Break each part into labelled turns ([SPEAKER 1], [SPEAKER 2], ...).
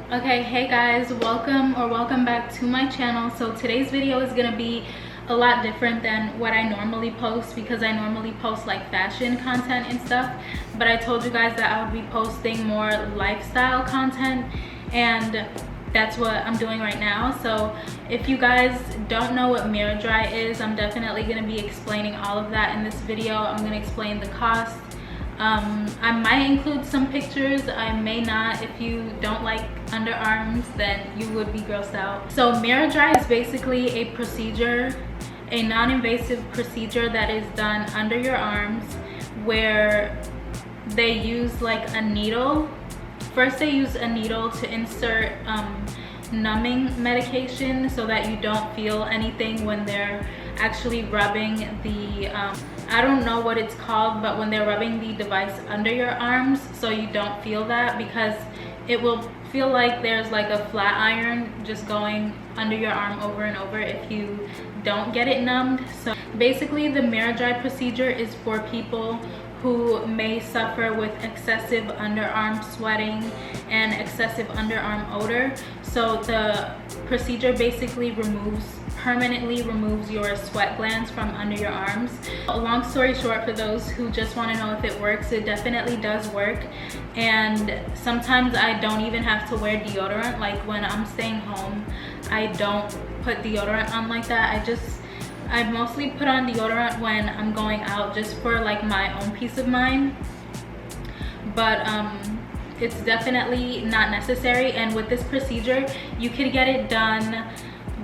[SPEAKER 1] Okay, hey guys, welcome back to my channel. So today's video is gonna be a lot different than what I normally post, because I normally post like fashion content and stuff, but I told you guys that I would be posting more lifestyle content, and that's what I'm doing right now. So if you guys don't know what miraDry is, I'm definitely going to be explaining all of that in this video. I'm going to explain the cost. I might include some pictures, I may not. If you don't like underarms, then you would be grossed out. So miraDry is basically a procedure, a non-invasive procedure that is done under your arms, where they use like a needle. First they use a needle to insert numbing medication so that you don't feel anything when they're actually rubbing the I don't know what it's called, but when they're rubbing the device under your arms, so you don't feel that, because it will feel like there's like a flat iron just going under your arm over and over if you don't get it numbed. So basically the miraDry procedure is for people who may suffer with excessive underarm sweating and excessive underarm odor. So the procedure basically permanently removes your sweat glands from under your arms. Long story short, for those who just want to know if it works, it definitely does work. And sometimes I don't even have to wear deodorant. Like when I'm staying home, I don't put deodorant on like that. I mostly put on deodorant when I'm going out, just for like my own peace of mind. But it's definitely not necessary. And with this procedure, you could get it done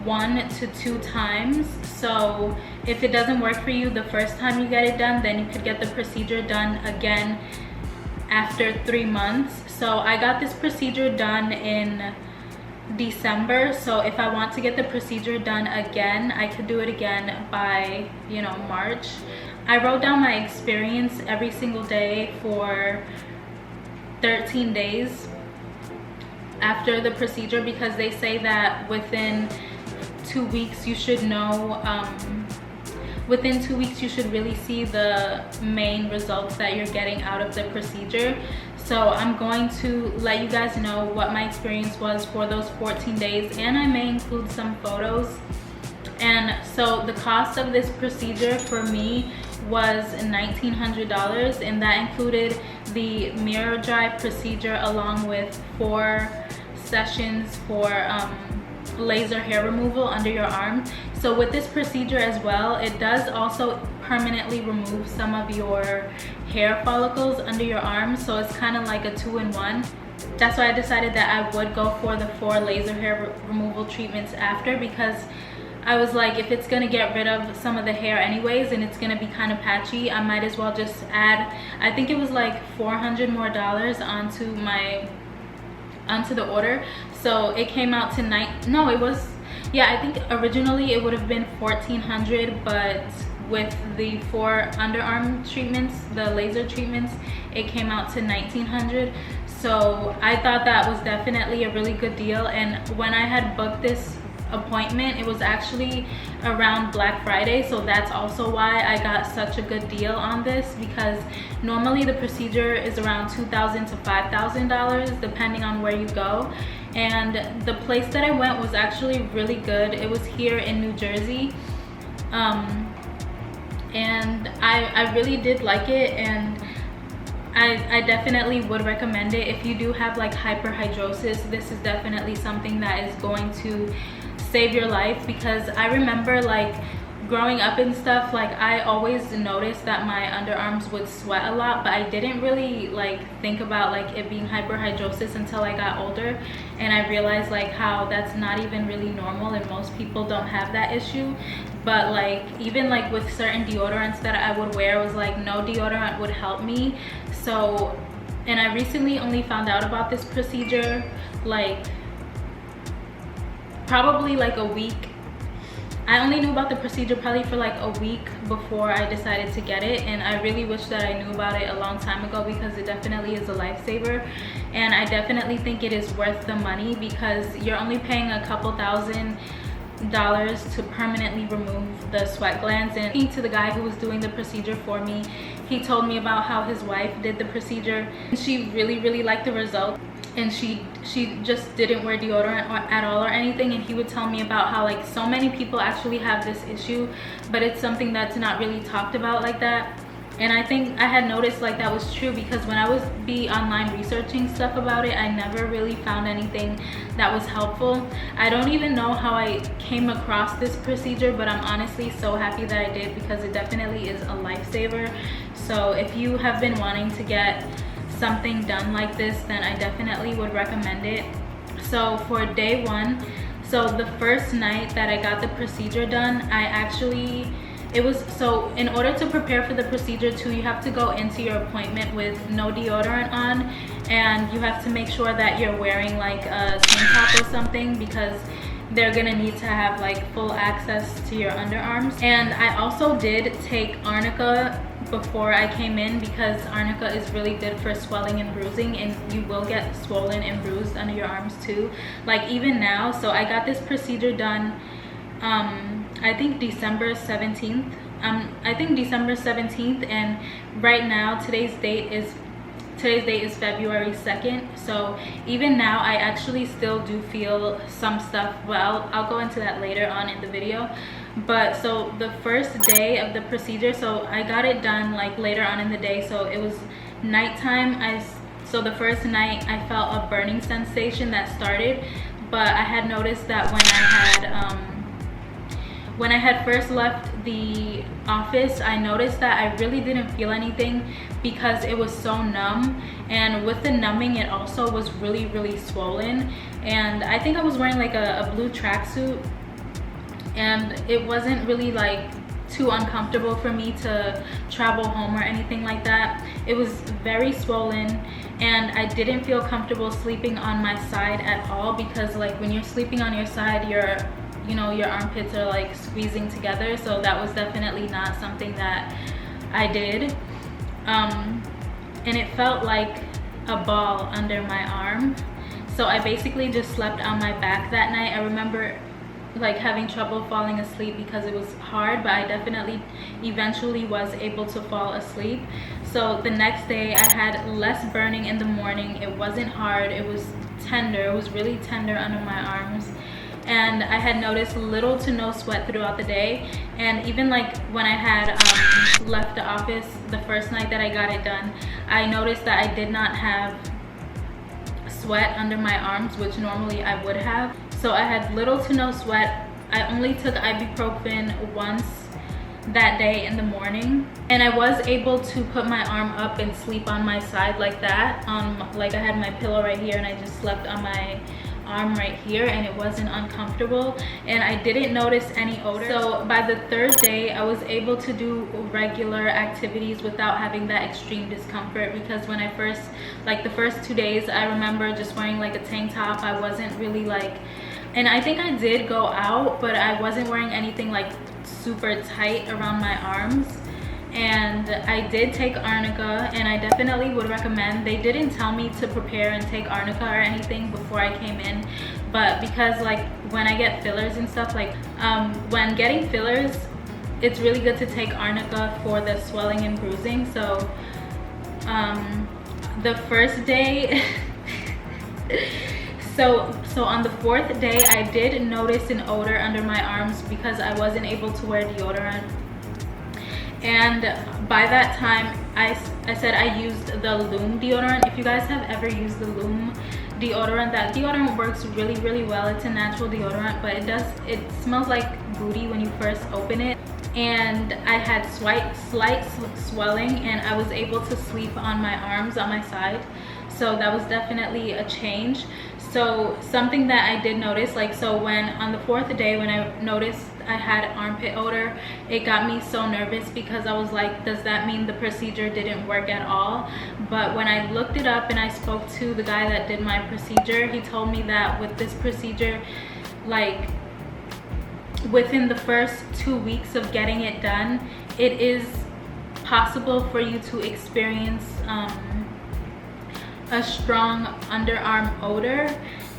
[SPEAKER 1] 1 to 2 times. So if it doesn't work for you the first time you get it done, then you could get the procedure done again after 3 months. So I got this procedure done in December, so if I want to get the procedure done again, I could do it again by, you know, March. I wrote down my experience every single day for 13 days after the procedure, because they say that within 2 weeks you should know, within 2 weeks you should really see the main results that you're getting out of the procedure. So I'm going to let you guys know what my experience was for those 14 days, and I may include some photos. And so the cost of this procedure for me was $1,900, and that included the miraDry procedure along with 4 sessions for laser hair removal under your arm. So with this procedure as well, it does also permanently remove some of your hair follicles under your arms, so it's kind of like a 2-in-1. That's why I decided that I would go for the 4 laser hair removal treatments after, because I was like, if it's gonna get rid of some of the hair anyways and it's gonna be kind of patchy, I might as well just add, I think it was like $400 more onto the order. So it came out to I think originally it would have been $1,400, but with the 4 underarm treatments, the laser treatments, it came out to $1,900. So I thought that was definitely a really good deal. And when I had booked this appointment, it was actually around Black Friday, so that's also why I got such a good deal on this, because normally the procedure is around $2,000 to $5,000 depending on where you go. And the place that I went was actually really good. It was here in New Jersey, and I really did like it, and I definitely would recommend it. If you do have like hyperhidrosis, this is definitely something that is going to save your life, because I remember like growing up and stuff, like I always noticed that my underarms would sweat a lot, but I didn't really like think about like it being hyperhidrosis until I got older, and I realized like how that's not even really normal and most people don't have that issue. But like even like with certain deodorants that I would wear, it was like no deodorant would help me. So, and I recently only found out about this procedure like probably like a week. I only knew about the procedure probably for like a week before I decided to get it, and I really wish that I knew about it a long time ago, because it definitely is a lifesaver, and I definitely think it is worth the money, because you're only paying a couple thousand to permanently remove the sweat glands. And speaking to the guy who was doing the procedure for me, he told me about how his wife did the procedure and she really liked the result, and she just didn't wear deodorant at all or anything. And he would tell me about how like so many people actually have this issue, but it's something that's not really talked about like that. And I think I had noticed like that was true, because when I was online researching stuff about it, I never really found anything that was helpful. I don't even know how I came across this procedure, but I'm honestly so happy that I did, because it definitely is a lifesaver. So if you have been wanting to get something done like this, then I definitely would recommend it. So for day 1, so the first night that I got the procedure done, so in order to prepare for the procedure too, you have to go into your appointment with no deodorant on, and you have to make sure that you're wearing like a tank top or something, because they're gonna need to have like full access to your underarms. And I also did take arnica before I came in, because arnica is really good for swelling and bruising, and you will get swollen and bruised under your arms too, like even now. So I got this procedure done I think December 17th. And right now today's date is February 2nd. So even now I actually still do feel some stuff, but I'll go into that later on in the video. But so the first day of the procedure, so I got it done like later on in the day, so it was nighttime. So the first night I felt a burning sensation that started, but I had noticed that when I had first left the office, I noticed that I really didn't feel anything, because it was so numb, and with the numbing it also was really swollen. And I think I was wearing like a blue tracksuit, and it wasn't really like too uncomfortable for me to travel home or anything like that. It was very swollen, and I didn't feel comfortable sleeping on my side at all, because like when you're sleeping on your side, your armpits are like squeezing together. So that was definitely not something that I did. And it felt like a ball under my arm. So I basically just slept on my back that night. I remember like having trouble falling asleep because it was hard, but I definitely eventually was able to fall asleep. So the next day I had less burning in the morning. It wasn't hard, it was tender. It was really tender under my arms. And I had noticed little to no sweat throughout the day. And even like when I had left the office the first night that I got it done, I noticed that I did not have sweat under my arms, which normally I would have. So I had little to no sweat. I only took ibuprofen once that day in the morning, and I was able to put my arm up and sleep on my side like that. Like I had my pillow right here, and I just slept on my arm right here, and it wasn't uncomfortable, and I didn't notice any odor. So by the third day I was able to do regular activities without having that extreme discomfort, because when I first, like the first 2 days, I remember just wearing like a tank top. I wasn't really like, and I think I did go out, but I wasn't wearing anything like super tight around my arms. And I did take arnica, and I definitely would recommend. They didn't tell me to prepare and take arnica or anything before I came in, but because like when I get fillers and stuff, like when getting fillers, it's really good to take arnica for the swelling and bruising. So the first day so on the fourth day I did notice an odor under my arms because I wasn't able to wear deodorant. And by that time I said I used the LUME deodorant. If you guys have ever used the LUME deodorant, that deodorant works really well. It's a natural deodorant, but it smells like booty when you first open it. And I had slight swelling, and I was able to sleep on my arms on my side. So that was definitely a change. So something that I did notice, like, so when on the fourth day when I noticed I had armpit odor, it got me so nervous because I was like, does that mean the procedure didn't work at all? But when I looked it up and I spoke to the guy that did my procedure, he told me that with this procedure, like within the first 2 weeks of getting it done, it is possible for you to experience a strong underarm odor.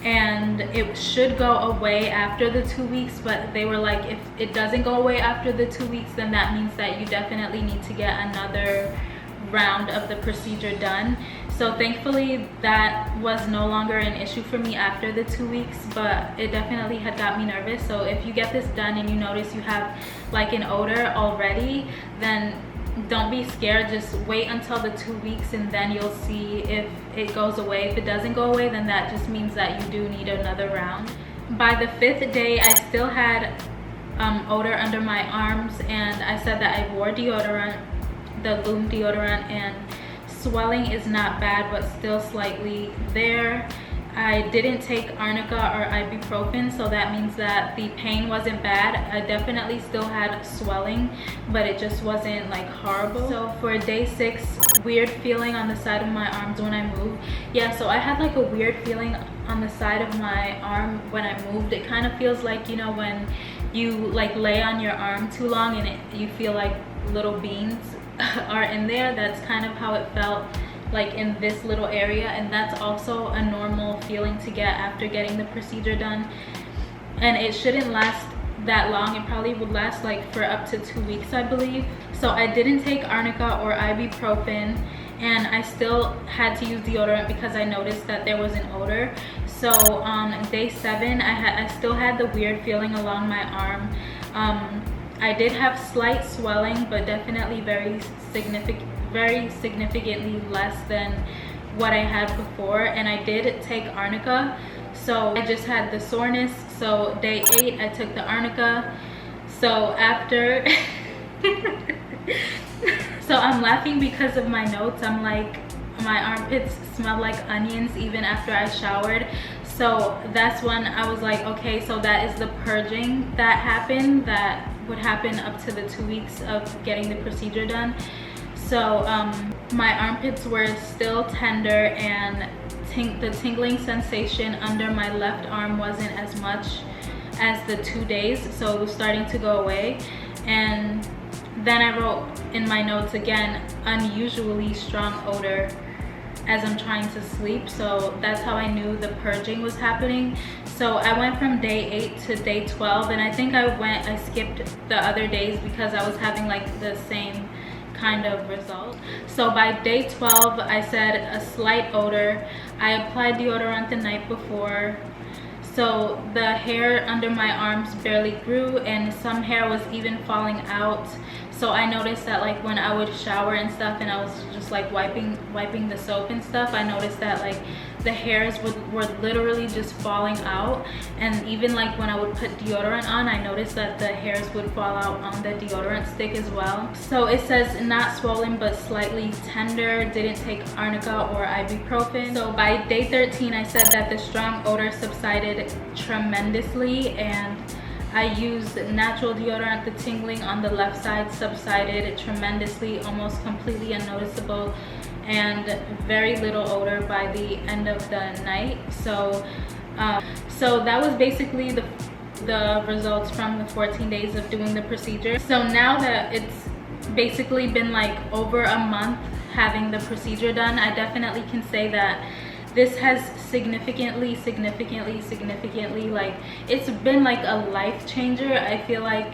[SPEAKER 1] and it should go away after the 2 weeks, but they were like, if it doesn't go away after the 2 weeks, then that means that you definitely need to get another round of the procedure done. So thankfully that was no longer an issue for me after the 2 weeks, but it definitely had got me nervous. So if you get this done and you notice you have like an odor already, then don't be scared. Just wait until the 2 weeks and then you'll see if it goes away. If it doesn't go away, then that just means that you do need another round. By the 5th day, I still had odor under my arms, and I said that I wore deodorant, the LUXE deodorant, and swelling is not bad but still slightly there. I didn't take arnica or ibuprofen, so that means that the pain wasn't bad. I definitely still had swelling, but it just wasn't like horrible. So for day 6, weird feeling on the side of my arms when I move. Yeah, so I had like a weird feeling on the side of my arm when I moved. It kind of feels like, you know, when you like lay on your arm too long and you feel like little beans are in there. That's kind of how it felt like in this little area, and that's also a normal feeling to get after getting the procedure done. And it shouldn't last that long. It probably would last like for up to 2 weeks, I believe. So I didn't take arnica or ibuprofen, and I still had to use deodorant because I noticed that there was an odor. So on day 7, I still had the weird feeling along my arm. I did have slight swelling, but definitely very significantly less than what I had before. And I did take arnica, so I just had the soreness. So day 8, I took the arnica. So after so I'm laughing because of my notes. I'm like, my armpits smell like onions even after I showered. So that's when I was like, okay, so that is the purging that happened, that would happen up to the 2 weeks of getting the procedure done. So my armpits were still tender, and the tingling sensation under my left arm wasn't as much as the 2 days, so it was starting to go away. And then I wrote in my notes again, unusually strong odor as I'm trying to sleep. So that's how I knew the purging was happening. So I went from day 8 to day 12, and I think I skipped the other days because I was having like the same kind of result. So by day 12, I said a slight odor. I applied deodorant the night before. So the hair under my arms barely grew, and some hair was even falling out. So I noticed that like when I would shower and stuff, and I was just like wiping the soap and stuff, I noticed that like the hairs were literally just falling out. And even like when I would put deodorant on, I noticed that the hairs would fall out on the deodorant stick as well. So it says not swollen but slightly tender. Didn't take arnica or ibuprofen. So by day 13, I said that the strong odor subsided tremendously, and I used natural deodorant. The tingling on the left side subsided tremendously, almost completely unnoticeable, and very little odor by the end of the night. So so that was basically the results from the 14 days of doing the procedure. So now that it's basically been like over a month having the procedure done, I definitely can say that this has significantly, like, it's been like a life changer. I feel like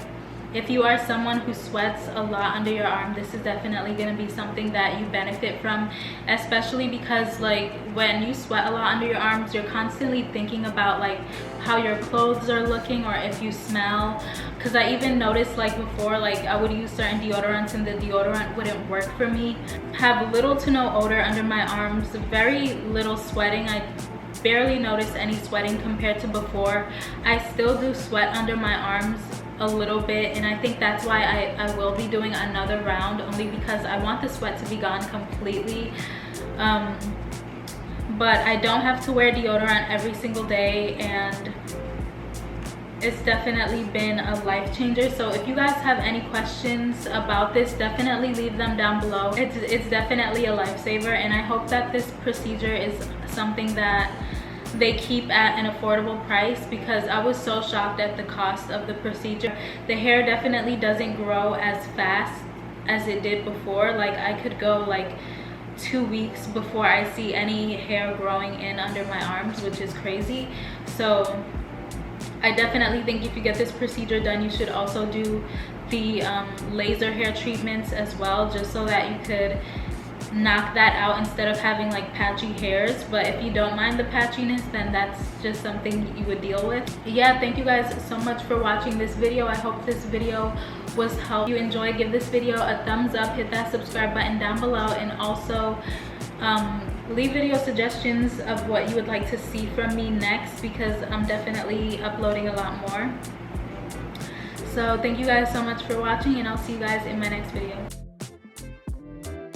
[SPEAKER 1] if you are someone who sweats a lot under your arm, this is definitely going to be something that you benefit from, especially because like when you sweat a lot under your arms, you're constantly thinking about like how your clothes are looking or if you smell. Because I even noticed like before, like I would use certain deodorants and the deodorant wouldn't work for me. Have little to no odor under my arms, very little sweating. I barely noticed any sweating compared to before. I still do sweat under my arms a little bit, and I think that's why I will be doing another round, only because I want the sweat to be gone completely. But I don't have to wear deodorant every single day, and it's definitely been a life changer. So if you guys have any questions about this, definitely leave them down below. It's definitely a lifesaver, and I hope that this procedure is something that they keep at an affordable price, because I was so shocked at the cost of the procedure. The hair definitely doesn't grow as fast as it did before. Like I could go like 2 weeks before I see any hair growing in under my arms, which is crazy. So I definitely think if you get this procedure done, you should also do the laser hair treatments as well, just so that you could knock that out instead of having like patchy hairs. But if you don't mind the patchiness, then that's just something you would deal with. Yeah, thank you guys so much for watching this video. I hope this video was helpful. If you enjoyed, give this video a thumbs up, hit that subscribe button down below, and also leave video suggestions of what you would like to see from me next, because I'm definitely uploading a lot more. So thank you guys so much for watching, and I'll see you guys in my next video.